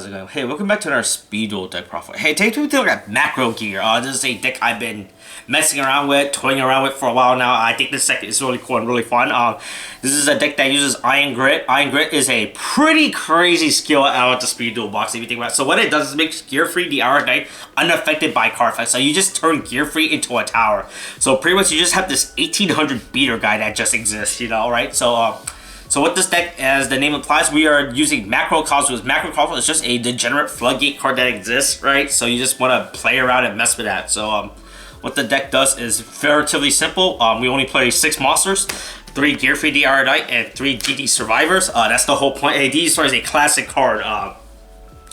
how's it going? Hey, welcome back to our Speed Duel deck profile. Hey, take a look at Macro Gear. This is a deck I've been messing around with, toying around with for a while now. I think this deck is really cool and really fun. This is a deck that uses Iron Grit. Iron Grit is a pretty crazy skill out of the Speed Duel box if you think about it. So what it does is makes Gear Free the Iron Knight unaffected by card effects. So you just turn Gear Free into a tower. So pretty much you just have this 1800 beater guy that just exists, you know, right? So with this deck, as the name implies, we are using Macro Cosmos. Macro Cosmos is just a degenerate floodgate card that exists, right? So you just want to play around and mess with that. So what the deck does is relatively simple. We only play 6 monsters, 3 Gear Free DR Knight, and 3 DD Survivors. That's the whole point. A DD Survivor is a classic card,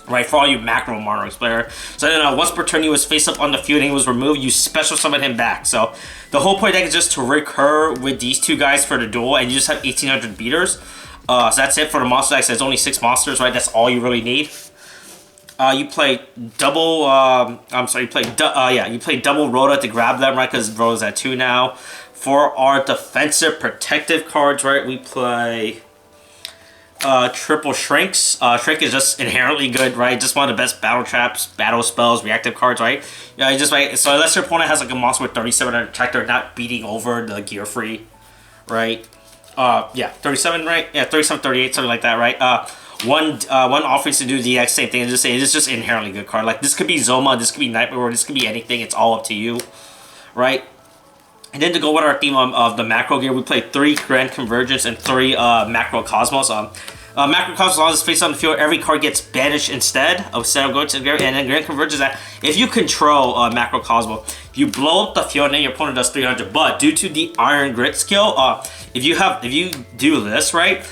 right, for all you Macro Monarchs player. So then once per turn he was face up on the field and he was removed, you special summon him back. So the whole point deck is just to recur with these two guys for the duel, and you just have 1800 beaters. So that's it for the monster deck. So there's only 6 monsters, right? That's all you really need. You play double. You play double Rhoda to grab them, right? Because Rhoda's at 2 now. For our defensive protective cards, right? We play triple Shrinks. Shrink is just inherently good, right? Just one of the best battle traps, battle spells, reactive cards, right? Yeah, you just right. So unless your opponent has like a monster with 37 attack, they're not beating over the Gear Free, right? Yeah, 37, right? Yeah, 37, 38, something like that, right? One offers to do the exact same thing and just say it's just inherently good card. Like this could be Zoma, this could be Nightmare, or this could be anything. It's all up to you, right? And then to go with our theme of the Macro Gear, we play 3 Grand Convergence and 3 Macro Cosmos. Macro Cosmos is face on the field. Every card gets banished instead of going to the Gear. And then Grand Convergence is that if you control Macro Cosmos, you blow up the field and then your opponent does 300. But due to the Iron Grit skill, if you do this right,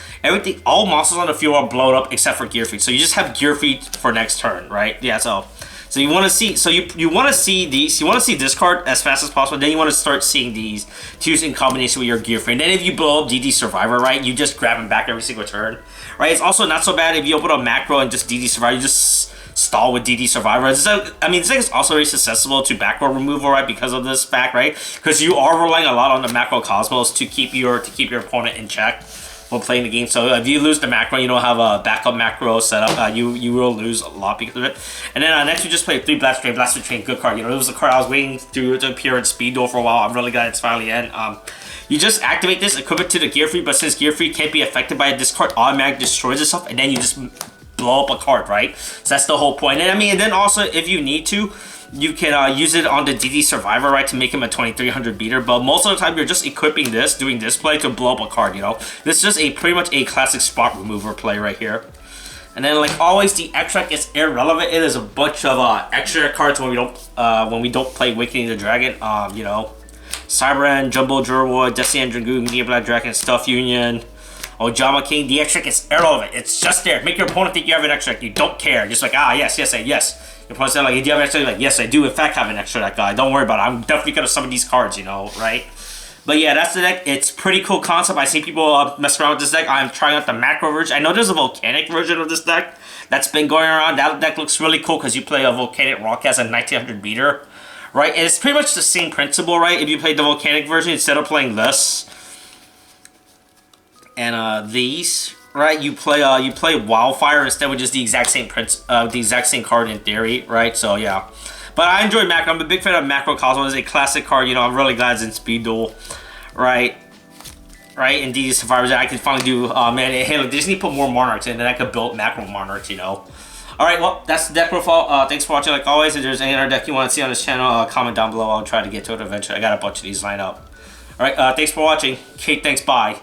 all monsters on the field are blown up except for Gear Free. So you just have Gear Free for next turn, right? Yeah. So you want to see, you want to see these, you want to see this card as fast as possible. Then you want to start seeing these to use in combination with your Gear Free. And then if you blow up DD Survivor, right, you just grab him back every single turn, right? It's also not so bad if you open up Macro and just DD Survivor, you just stall with DD Survivor. This deck is also very susceptible to back row removal, right, because of this fact, right? Because you are relying a lot on the Macro Cosmos to keep your opponent in check while playing the game. So if you lose the Macro, you don't have a backup Macro set up, you will lose a lot because of it. And then next we just play 3 Blaster Train, good card. You know, it was a card I was waiting to appear in Speed Duel for a while. I'm really glad it's finally in. You just activate this, equip it to the Gear Free, but since Gear Free can't be affected by it, this card automatically destroys itself, and then you just blow up a card, right? So that's the whole point. And and then also if you need to, you can use it on the DD Survivor, right, to make him a 2300 beater. But most of the time, you're just equipping this, doing this play to blow up a card, you know? This is just pretty much a classic spot remover play right here. And then, like always, the extract is irrelevant. It is a bunch of extra cards when we don't play Awakening the Dragon. You know, Cyberan, Jumbo Jurwood, Destiny and Dragoon, Media Black Dragon, Stuff Union, Ojama King. The extract is irrelevant. It's just there. Make your opponent think you have an extract. You don't care. Just like, yes. Your opponent said, like, do you have an extra? Like, yes, I do, in fact, have an extra that guy. Don't worry about it. I'm definitely going to summon these cards, you know, right? But yeah, that's the deck. It's pretty cool concept. I see people mess around with this deck. I'm trying out the Macro version. I know there's a Volcanic version of this deck that's been going around. That deck looks really cool because you play a Volcanic Rock as a 1900 beater, right? And it's pretty much the same principle, right? If you play the Volcanic version, instead of playing this and these, right, you play Wildfire instead, which is the exact same card in theory, right? So yeah, but I enjoy Macro. I'm a big fan of Macro Cosmos. It's a classic card. You know, I'm really glad it's in Speed Duel, right? And DD Survivors, I can finally do. Man, hey, look, they just need to put more Monarchs in, and I could build Macro Monarchs. You know. All right, well, that's the deck profile. Thanks for watching. Like always, if there's any other deck you want to see on this channel, comment down below. I'll try to get to it eventually. I got a bunch of these lined up. All right, thanks for watching. Kate, thanks. Bye.